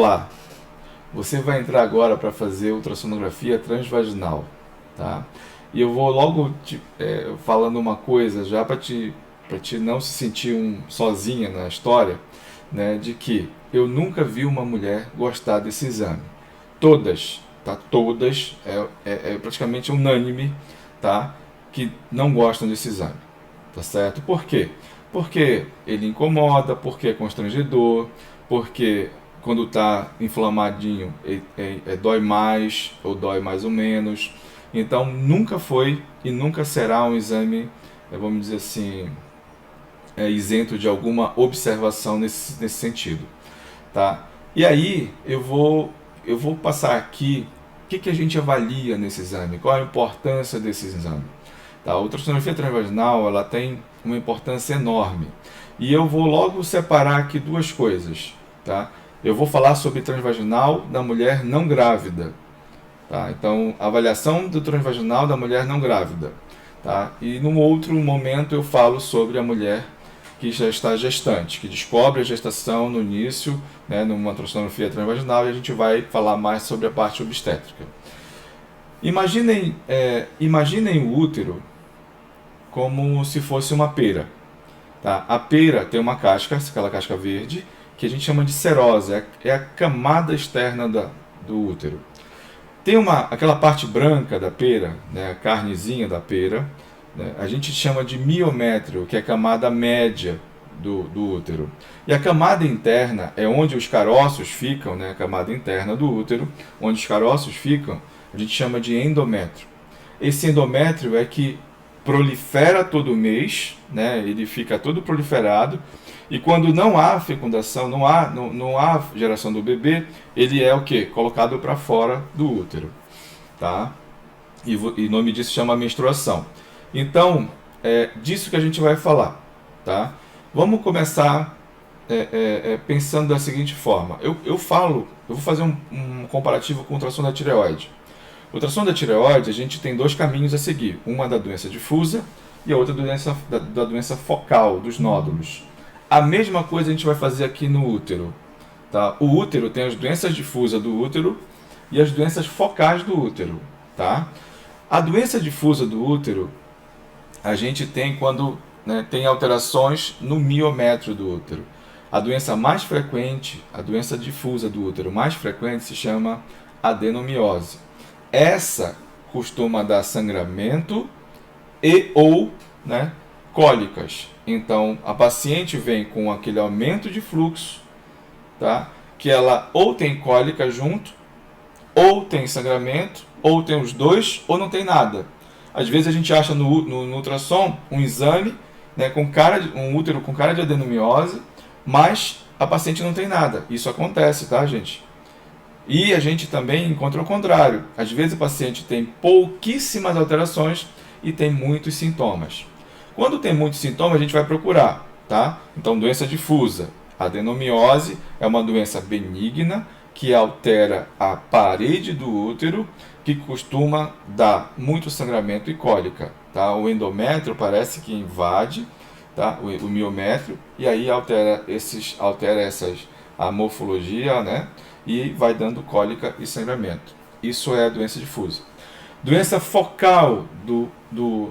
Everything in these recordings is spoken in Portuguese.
Olá, você vai entrar agora para fazer ultrassonografia transvaginal, tá? E eu vou logo falando uma coisa já para te não se sentir sozinha na história, né? De que eu nunca vi uma mulher gostar desse exame. Todas, tá? Todas, é praticamente unânime, tá? Que não gostam desse exame, tá certo? Por quê? Porque ele incomoda, porque é constrangedor, porque quando está inflamadinho dói mais ou dói mais ou menos. Então nunca foi e nunca será um exame, vamos dizer assim, isento de alguma observação nesse sentido, tá? E aí eu vou passar aqui o que a gente avalia nesse exame, qual a importância desse exame. Tá? A ultrassonografia transvaginal ela tem uma importância enorme e eu vou logo separar aqui duas coisas, tá? Eu vou falar sobre transvaginal da mulher não grávida, tá? Então, avaliação do transvaginal da mulher não grávida, tá? E num outro momento eu falo sobre a mulher que já está gestante, que descobre a gestação no início, né, numa ultrassonografia transvaginal, e a gente vai falar mais sobre a parte obstétrica. Imaginem o útero como se fosse uma pera, tá? A pera tem uma casca, aquela casca verde, que a gente chama de serosa, é a camada externa do útero. Tem aquela parte branca da pera, né, a carnezinha da pera, né, a gente chama de miométrio, que é a camada média do útero. E a camada interna é onde os caroços ficam, né, a camada interna do útero, onde os caroços ficam, a gente chama de endométrio. Esse endométrio é que prolifera todo mês, né, ele fica todo proliferado, e quando não há fecundação, não há geração do bebê, ele é o que? Colocado para fora do útero, tá? E o nome disso chama menstruação. Então, é disso que a gente vai falar, tá? Vamos começar pensando da seguinte forma. Eu vou fazer um comparativo com o ultrassom da tireoide. O ultrassom da tireoide, a gente tem dois caminhos a seguir. Uma da doença difusa e a outra da doença focal, dos nódulos. A mesma coisa a gente vai fazer aqui no útero. Tá? O útero tem as doenças difusas do útero e as doenças focais do útero. Tá? A doença difusa do útero, a gente tem quando, né, tem alterações no miométrio do útero. A doença mais frequente, a doença difusa do útero mais frequente se chama adenomiose. Essa costuma dar sangramento ou, né, cólicas. Então, a paciente vem com aquele aumento de fluxo, tá? Que ela ou tem cólica junto, ou tem sangramento, ou tem os dois, ou não tem nada. Às vezes a gente acha no ultrassom um exame, né, um útero com cara de adenomiose, mas a paciente não tem nada. Isso acontece, tá, gente? E a gente também encontra o contrário. Às vezes o paciente tem pouquíssimas alterações e tem muitos sintomas. Quando tem muitos sintomas, a gente vai procurar, tá? Então, doença difusa. A adenomiose é uma doença benigna que altera a parede do útero, que costuma dar muito sangramento e cólica, tá? O endométrio parece que invade, tá? O miométrio, e aí altera a morfologia, né? E vai dando cólica e sangramento. Isso é a doença difusa. Doença focal do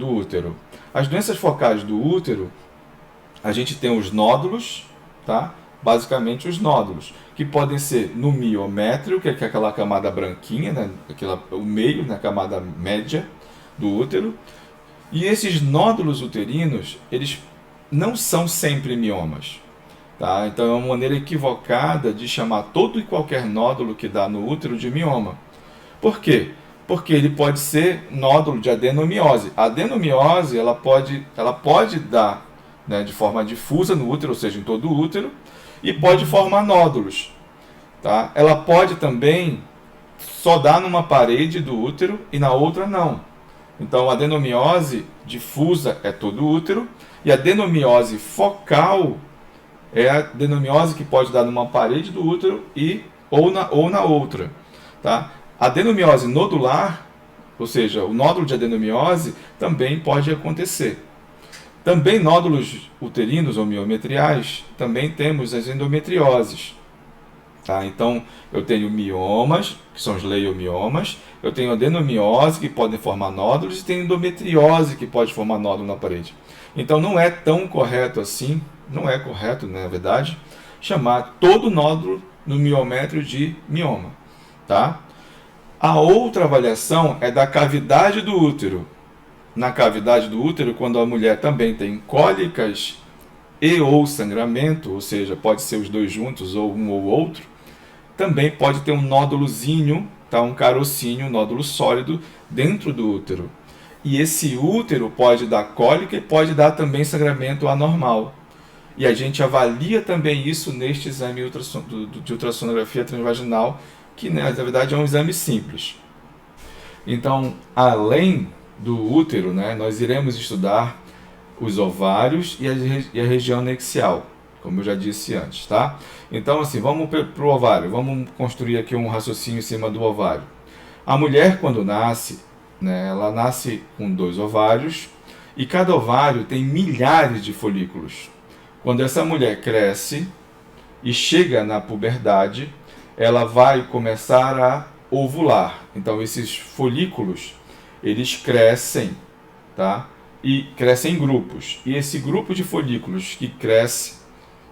útero. As doenças focais do útero, a gente tem os nódulos, tá? Basicamente os nódulos, que podem ser no miométrio, que é aquela camada branquinha, né? O meio, na camada média do útero. E esses nódulos uterinos, eles não são sempre miomas. Tá? Então é uma maneira equivocada de chamar todo e qualquer nódulo que dá no útero de mioma. Por quê? Porque ele pode ser nódulo de adenomiose. A adenomiose ela pode dar, né, de forma difusa no útero, ou seja, em todo o útero, e pode formar nódulos. Tá? Ela pode também só dar numa parede do útero e na outra não. Então a adenomiose difusa é todo o útero e a adenomiose focal é a adenomiose que pode dar numa parede do útero ou na outra. Tá? A adenomiose nodular, ou seja, o nódulo de adenomiose, também pode acontecer. Também nódulos uterinos ou miometriais, também temos as endometrioses. Tá? Então, eu tenho miomas, que são os leiomiomas, eu tenho adenomiose, que podem formar nódulos, e tenho endometriose, que pode formar nódulo na parede. Então, não é tão correto assim, não é correto, na verdade, chamar todo nódulo no miométrio de mioma. Tá? A outra avaliação é da cavidade do útero. Na cavidade do útero, quando a mulher também tem cólicas e ou sangramento, ou seja, pode ser os dois juntos ou um ou outro, também pode ter um nódulozinho, tá? Um carocinho, um nódulo sólido dentro do útero. E esse útero pode dar cólica e pode dar também sangramento anormal. E a gente avalia também isso neste exame de ultrassonografia transvaginal, que na verdade é um exame simples. Então, além do útero, né, nós iremos estudar os ovários e a região anexial, como eu já disse antes, tá? Então, assim, vamos para o ovário, vamos construir aqui um raciocínio em cima do ovário. A mulher, quando nasce, né, ela nasce com 2 ovários e cada ovário tem milhares de folículos. Quando essa mulher cresce e chega na puberdade, ela vai começar a ovular. Então, esses folículos, eles crescem, tá? E crescem em grupos. E esse grupo de folículos que cresce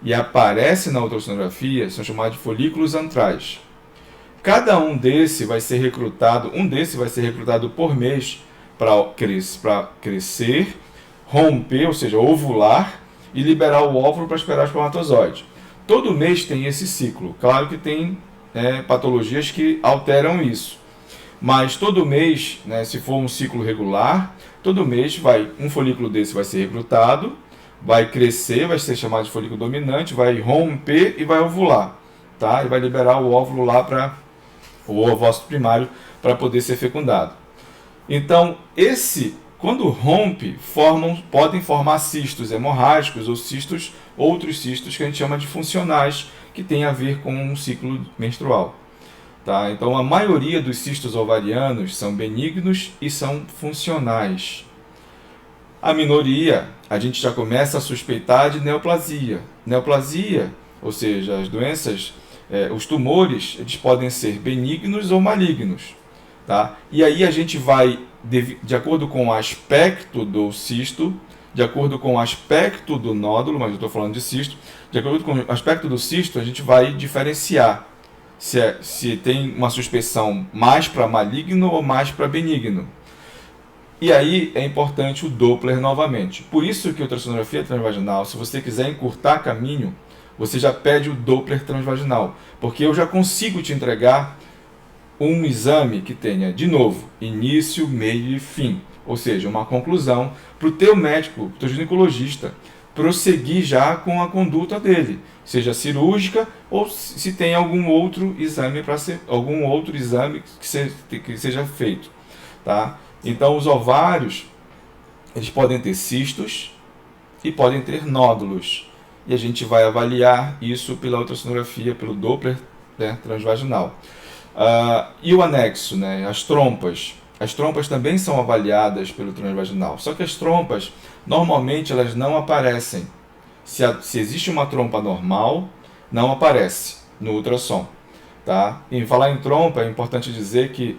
e aparece na ultrassonografia são chamados de folículos antrais. Cada um desses vai ser recrutado, por mês para crescer, romper, ou seja, ovular e liberar o óvulo para esperar o espermatozoide. Todo mês tem esse ciclo. Claro que tem patologias que alteram isso. Mas todo mês, né, se for um ciclo regular, todo mês um folículo desse vai ser recrutado, vai crescer, vai ser chamado de folículo dominante, vai romper e vai ovular. Tá? E vai liberar o óvulo lá para o ovócito primário para poder ser fecundado. Então, quando rompe, podem formar cistos hemorrágicos ou outros cistos que a gente chama de funcionais, que tem a ver com um ciclo menstrual. Tá? Então, a maioria dos cistos ovarianos são benignos e são funcionais. A minoria, a gente já começa a suspeitar de neoplasia. Neoplasia, ou seja, as doenças, os tumores, eles podem ser benignos ou malignos. Tá? E aí a gente vai, de acordo com o aspecto do cisto, de acordo com o aspecto do nódulo, mas eu estou falando de cisto, de acordo com o aspecto do cisto, a gente vai diferenciar se tem uma suspeição mais para maligno ou mais para benigno. E aí é importante o Doppler novamente. Por isso que a ultrassonografia transvaginal, se você quiser encurtar caminho, você já pede o Doppler transvaginal, porque eu já consigo te entregar um exame que tenha, de novo, início, meio e fim. Ou seja, uma conclusão para o teu médico, para o teu ginecologista, prosseguir já com a conduta dele, seja cirúrgica ou se tem algum outro exame que seja feito, tá? Então, os ovários, eles podem ter cistos e podem ter nódulos. E a gente vai avaliar isso pela ultrassonografia, pelo Doppler, né, transvaginal. E o anexo, né, as trompas. As trompas também são avaliadas pelo transvaginal. Só que as trompas, normalmente, elas não aparecem. Se existe uma trompa normal, não aparece no ultrassom. Tá? Em falar em trompa, é importante dizer que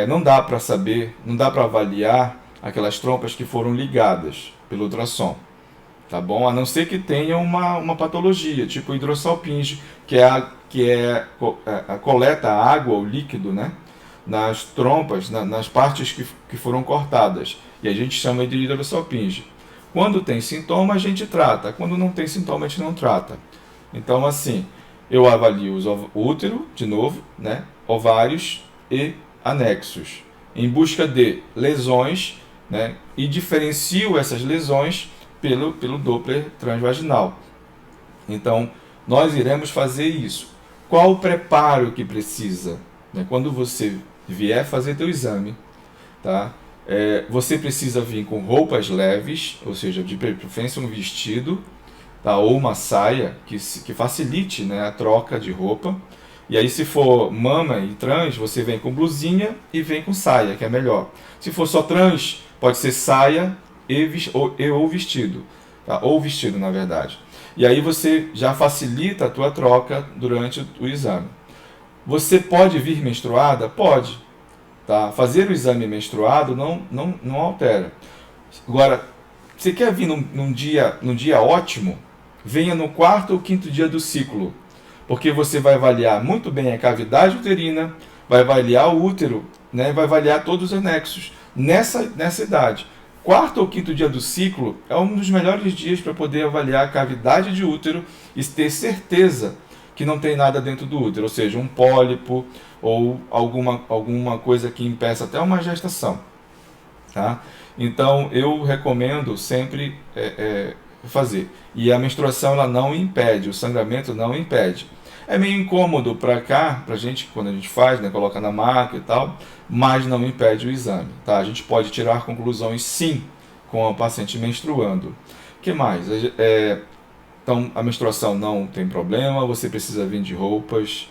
não dá para saber, não dá para avaliar aquelas trompas que foram ligadas pelo ultrassom. Tá bom? A não ser que tenha uma patologia, tipo hidrossalpinge, coleta água ou líquido, né, nas trompas, nas partes que foram cortadas. E a gente chama de hidrossalpinge. Quando tem sintoma, a gente trata. Quando não tem sintoma, a gente não trata. Então, assim, eu avalio o útero, de novo, né, ovários e anexos, em busca de lesões, né, e diferencio essas lesões pelo Doppler transvaginal. Então, nós iremos fazer isso. Qual o preparo que precisa? Quando você vier fazer teu exame, tá? Você precisa vir com roupas leves, ou seja, de preferência um vestido, tá? Ou uma saia que facilite, né, a troca de roupa. E aí, se for mama e trans, você vem com blusinha e vem com saia, que é melhor. Se for só trans, pode ser saia ou vestido, tá? Ou vestido, na verdade. E aí você já facilita a tua troca durante o exame. Você pode vir menstruada? Pode. Tá? Fazer o exame menstruado não altera. Agora, você quer vir num dia ótimo? Venha no quarto ou quinto dia do ciclo, porque você vai avaliar muito bem a cavidade uterina, vai avaliar o útero, né? Vai avaliar todos os anexos nessa idade. Quarto ou quinto dia do ciclo é um dos melhores dias para poder avaliar a cavidade de útero e ter certeza que não tem nada dentro do útero, ou seja, um pólipo ou alguma coisa que impeça até uma gestação. Tá? Então eu recomendo sempre fazer. E a menstruação ela não impede, o sangramento não impede. É meio incômodo para cá, pra gente, quando a gente faz, né, coloca na maca e tal, mas não impede o exame. Tá? A gente pode tirar conclusões sim com a paciente menstruando. O que mais? Então a menstruação não tem problema, você precisa vir de roupas,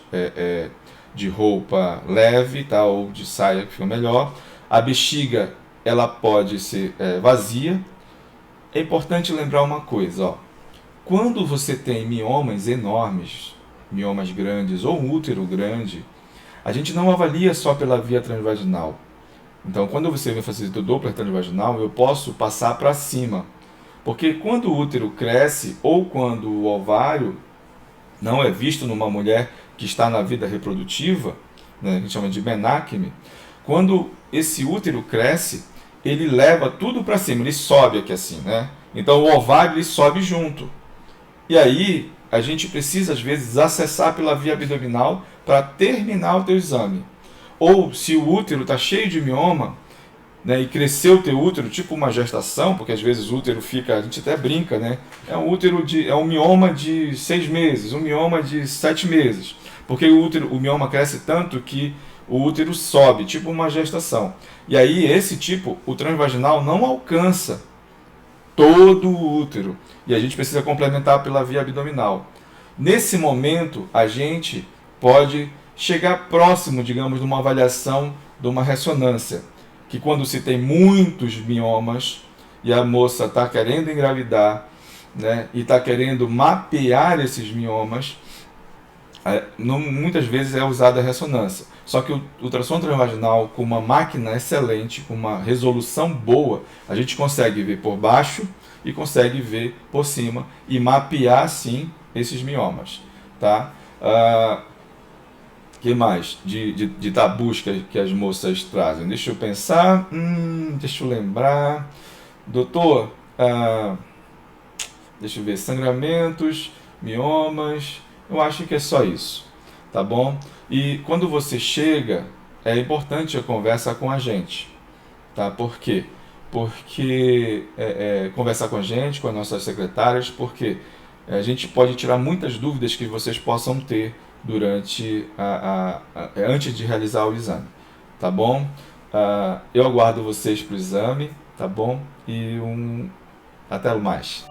de roupa leve, tá? Ou de saia que fica melhor. A bexiga ela pode ser vazia. É importante lembrar uma coisa, ó. Quando você tem miomas enormes, miomas grandes ou um útero grande, a gente não avalia só pela via transvaginal. Então, quando você vem fazer o Doppler transvaginal, eu posso passar para cima. Porque quando o útero cresce ou quando o ovário não é visto numa mulher que está na vida reprodutiva, né, a gente chama de menacme, quando esse útero cresce, ele leva tudo para cima, ele sobe aqui assim, né? Então o ovário ele sobe junto. E aí a gente precisa às vezes acessar pela via abdominal para terminar o teu exame. Ou se o útero está cheio de mioma, né, e cresceu o teu útero, tipo uma gestação, porque às vezes o útero fica, a gente até brinca, né? É um mioma de 6 meses, um mioma de 7 meses. Porque o mioma cresce tanto que o útero sobe, tipo uma gestação. E aí esse tipo, o transvaginal não alcança todo o útero. E a gente precisa complementar pela via abdominal. Nesse momento, a gente pode chegar próximo, digamos, de uma avaliação de uma ressonância. Que quando se tem muitos miomas e a moça está querendo engravidar, né, e está querendo mapear esses miomas, muitas vezes é usada a ressonância. Só que o ultrassom transvaginal, com uma máquina excelente, com uma resolução boa, a gente consegue ver por baixo e consegue ver por cima e mapear sim esses miomas. Tá? Que mais de tabus que as moças trazem? Deixa eu pensar, deixa eu lembrar. Doutor, deixa eu ver, sangramentos, miomas, eu acho que é só isso, tá bom? E quando você chega, é importante a conversa com a gente, tá? Por quê? Porque conversar com a gente, com as nossas secretárias, porque a gente pode tirar muitas dúvidas que vocês possam ter durante antes de realizar o exame, tá bom? Eu aguardo vocês para o exame, tá bom? E até mais.